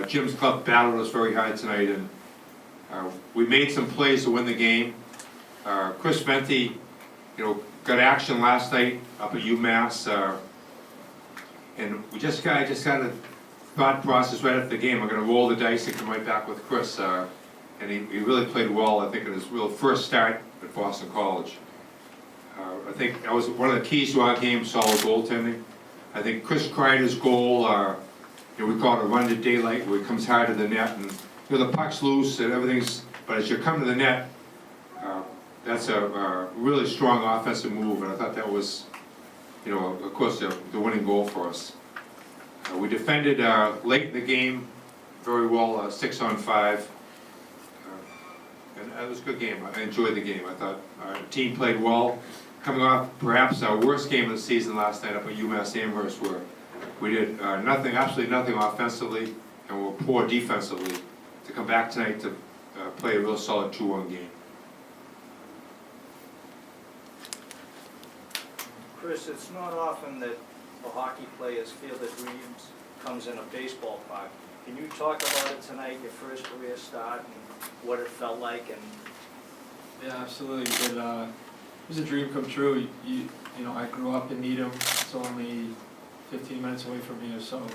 Jim's club battled us very hard tonight, and we made some plays to win the game. Chris Venti, got action last night up at UMass, and we just got a thought process right after the game. We're going to roll the dice and come right back with Chris, and he really played well, I think, in his real first start at Boston College. I think that was one of the keys to our game, solid goaltending. I think Chris Kreider's goal, we call it a run to daylight, where he comes hard to the net, and the puck's loose and everything's, but as you come to the net, that's a really strong offensive move, and I thought that was, of course, the winning goal for us. We defended late in the game very well, 6-on-5, and it was a good game. I enjoyed the game. I thought our team played well, coming off perhaps our worst game of the season last night up at UMass Amherst, where we did absolutely nothing offensively, and were poor defensively, to come back tonight to play a real solid 2-1 game. Chris, it's not often that a hockey player's field of dreams comes in a baseball park. Can you talk about it tonight, your first career start, and what it felt like? And yeah, absolutely. It was a dream come true. I grew up in Needham. It's only 15 minutes away from here, so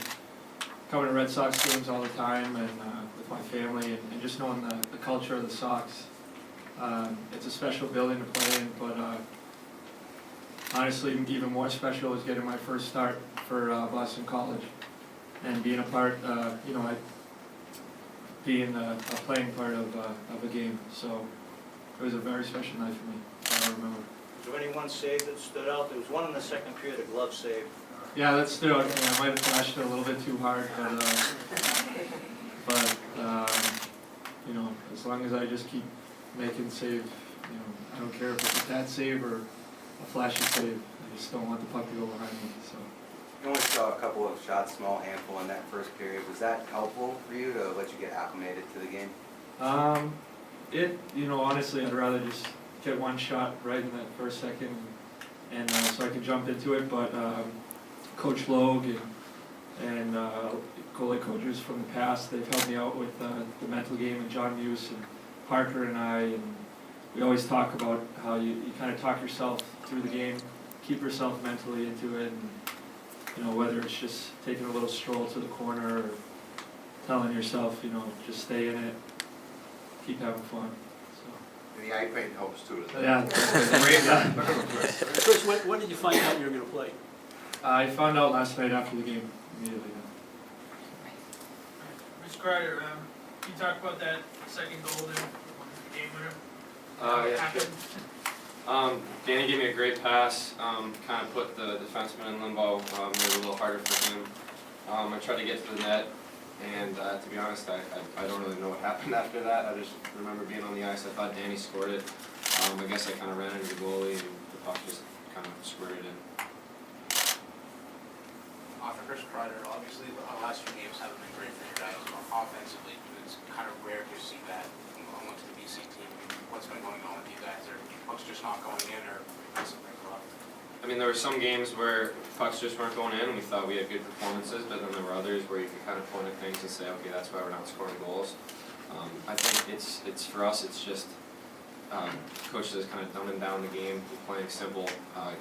coming to Red Sox games all the time, and with my family, and just knowing the culture of the Sox. It's a special building to play in, but honestly, even more special was getting my first start for Boston College, and being a part, being a playing part of a game. So it was a very special night for me. I remember. was there any one save that stood out? There was one in the second period, a glove save. Yeah, that stood out. I might have flashed it a little bit too hard, but as long as I just keep making save, I don't care if it's a tat save or a flashy save. I just don't want the puck to go behind me. So. You only saw a couple of shots, small handful in that first period. Was that helpful for you to let you get acclimated to the game? Honestly, I'd rather just get one shot right in that first second, and so I can jump into it. But Coach Logue and goalie coaches from the past, they've helped me out with the mental game, and John Muse and Parker and I, and we always talk about how you kind of talk yourself through the game, keep yourself mentally into it, and whether it's just taking a little stroll to the corner or telling yourself, just stay in it, keep having fun. And the eye paint helps too. Yeah. Chris, when did you find out you were going to play? I found out last night after the game, immediately. Chris Kreider, can you talk about that second goal there, the game winner? Yeah, happened? sure. Danny gave me a great pass, kind of put the defenseman in limbo, made it a little harder for him. I tried to get to the net, and to be honest, I don't really know what happened after that. I just remember being on the ice. I thought Danny scored it. I guess I kind of ran into the goalie, and the puck just kind of squirted in. For Chris Kreider, obviously the last few games haven't been great for you guys offensively. It's kind of rare to see that amongst the BC team. What's been going on with you guys? Are pucks just not going in, or something wrong? I mean, there were some games where pucks just weren't going in, and we thought we had good performances, but then there were others where you could kind of point at things and say, okay, that's why we're not scoring goals. I think it's for us, it's just coaches kind of dumbing down the game, playing simple,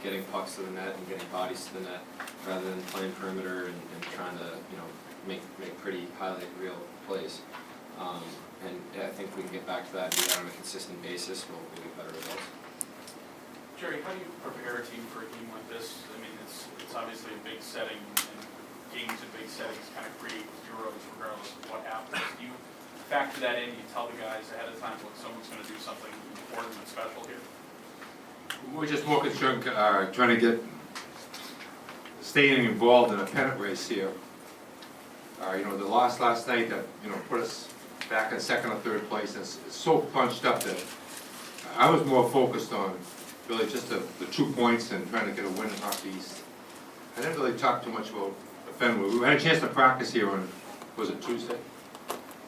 getting pucks to the net and getting bodies to the net, rather than playing perimeter and trying to make pretty highlight reel plays. And I think if we can get back to that and do that on a consistent basis, we'll get better results. Jerry, how do you prepare a team for a game like this? I mean, it's obviously a big setting, and games in big settings kind of create heroes regardless of what happens. Do you factor that in? You tell the guys ahead of time, look, someone's going to do something important and special here? We're just more concerned trying to staying involved in a pennant race here. The loss last night that put us back in second or third place. It's so punched up that I was more focused on really just the 2 points and trying to get a win in Hockey East. I didn't really talk too much about the Fenway. We had a chance to practice here on, was it Tuesday?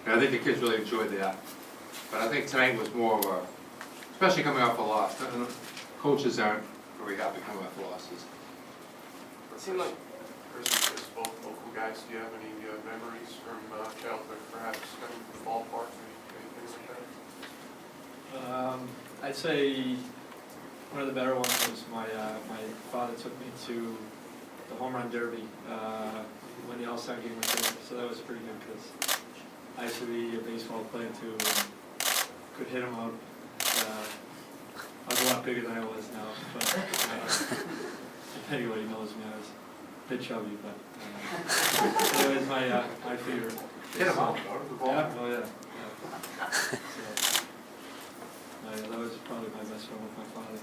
And I think the kids really enjoyed that. But I think tonight was more of a, especially coming off a loss. Coaches aren't very happy coming off losses. It seemed like Chris, both local guys, do you have any memories from childhood I'd say one of the better ones was my father took me to the home run derby when the All-Star game was there, so that was pretty good because I used to be a baseball player too and could hit him out. I was a lot bigger than I was now, but if anybody knows me, I was a bit chubby, but anyways, my favorite. Hit him out, go to the ball. Yeah, oh yeah. So, that was probably my best one with my father.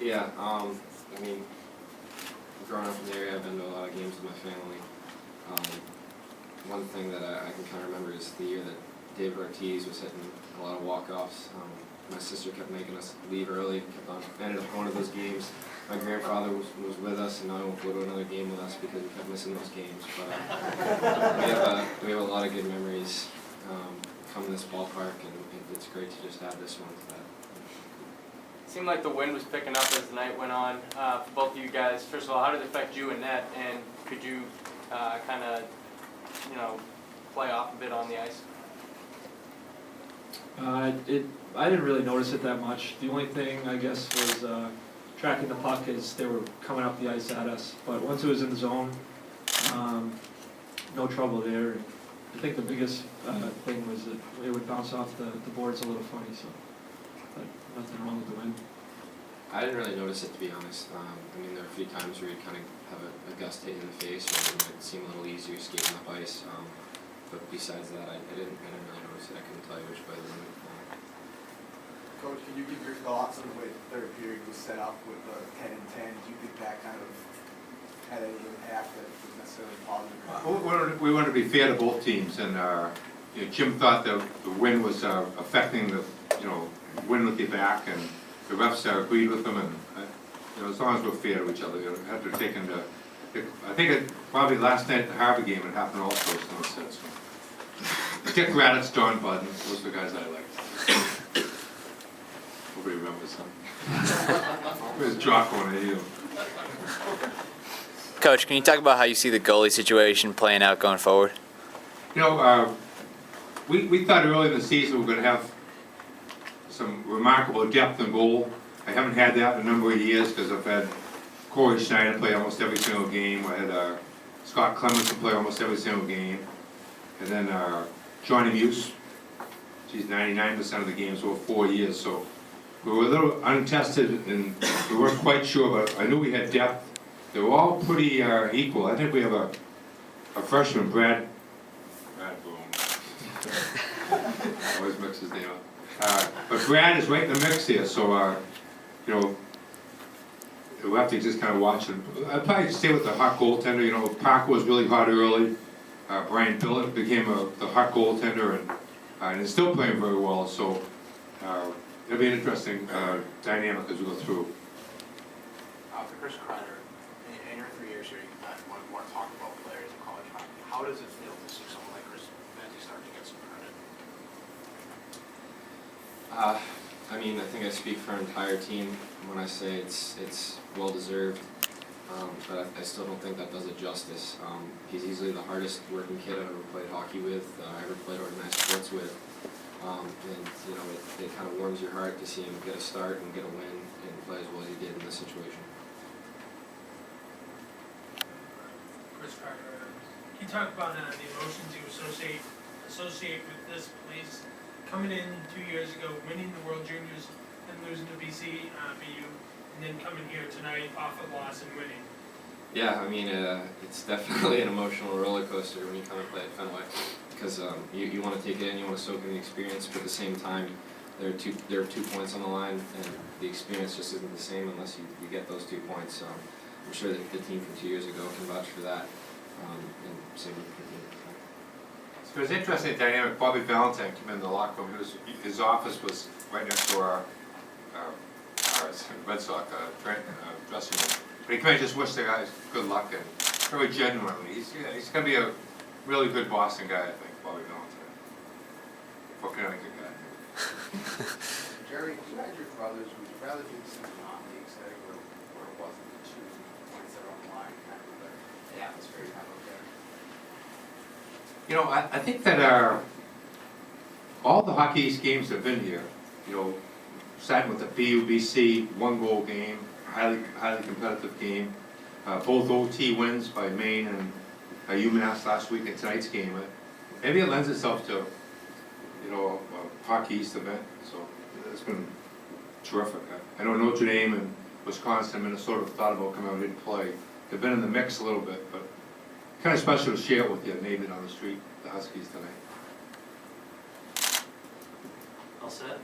Yeah, I mean, growing up in the area, I've been to a lot of games with my family. One thing that I can kind of remember is the year that Dave Ortiz was hitting a lot of walk-offs. My sister kept making us leave early, ended up going to those games. My grandfather was with us, and now he won't go to another game with us because we kept missing those games. But we have a lot of good memories coming to this ballpark, and it's great to just have this one for that. Seemed like the wind was picking up as the night went on. For both of you guys, first of all, how did it affect you and Net, and could you kind of, play off a bit on the ice? I didn't really notice it that much. The only thing, I guess, was tracking the puck as they were coming up the ice at us. But once it was in the zone, no trouble there. I think the biggest thing was that it would bounce off the boards a little funny, so but nothing wrong with the wind. I didn't really notice it, to be honest. I mean, there were a few times where you'd kind of have a gust hit in the face, or it might seem a little easier skating up ice. But besides that, I didn't really notice it. I couldn't tell you which way the wind was blowing. Coach, can you give your thoughts on the way the third period was set up with the 10 and 10? Do you think that kind of had any impact that was necessarily positive? We wanted to be fair to both teams, and Jim thought the wind was affecting the wind with the back, and the refs agreed with them, and as long as we're fair to each other, have to take into. I think it probably last night at the Harvard game it happened also. So no sense. Dick Raditz, Don Budden, those are the guys I like. Nobody remembers him. Where's Jock on it? Coach, can you talk about how you see the goalie situation playing out going forward? We thought early in the season we were going to have some remarkable depth in goal. I haven't had that in a number of years because I've had Corey Schneider play almost every single game. I had Scott Clemens play almost every single game. And then Johnny Muse, she's 99% of the games over 4 years. So we were a little untested and we weren't quite sure, but I knew we had depth. They were all pretty equal. I think we have a freshman, Brad Boom. I always mix his name up. But Brad is right in the mix here, so we'll have to just kind of watch it. I'd probably stay with the hot goaltender. Parker was really hot early. Brian Billett became the hot goaltender and is still playing very well. So it'll be an interesting dynamic as we go through. For Chris Kreider, in your 3 years here, you've had one of the more talked about players in college hockey. How does it feel to see someone like Chris Venti starting to get some credit? I mean, I think I speak for our entire team when I say it's well deserved, but I still don't think that does it justice. He's easily the hardest working kid I've ever played hockey with, I ever played organized sports with, and it kind of warms your heart to see him get a start and get a win and play as well as he did in this situation. Chris Kreider, can you talk about the emotions you associate with this place? Coming in 2 years ago, winning the World Juniors and losing to BU, and then coming here tonight off a loss and winning. Yeah, I mean, it's definitely an emotional roller coaster when you come and play at Fenway, because you want to take it in, you want to soak in the experience, but at the same time, there are 2 points on the line, and the experience just isn't the same unless you get those 2 points. So I'm sure that the team from 2 years ago can vouch for that, and same with the team. So it was interesting dynamic. Bobby Valentine came in the locker room. His office was right next to our Red Sox dressing room. But he came in and just wished the guys good luck and very genuinely. He's going to be a really good Boston guy, I think, Bobby Valentine. For Connecticut guy. Jerry, you had your brothers. Would you rather do this in a non-league setting where it wasn't the 2 points that are on the line, kind of the atmosphere you have up there? I think that all the Hockey East games have been here, you know, starting with the PUBC, 1-goal game, highly competitive game. Both OT wins by Maine and UMass last week and tonight's game. Maybe it lends itself to, you know, a Hockey East event, so it's been terrific. I know Notre Dame and Wisconsin and Minnesota thought about coming out here to play. They've been in the mix a little bit, but kind of special to share it with you, naked on the street, the Huskies tonight. All set?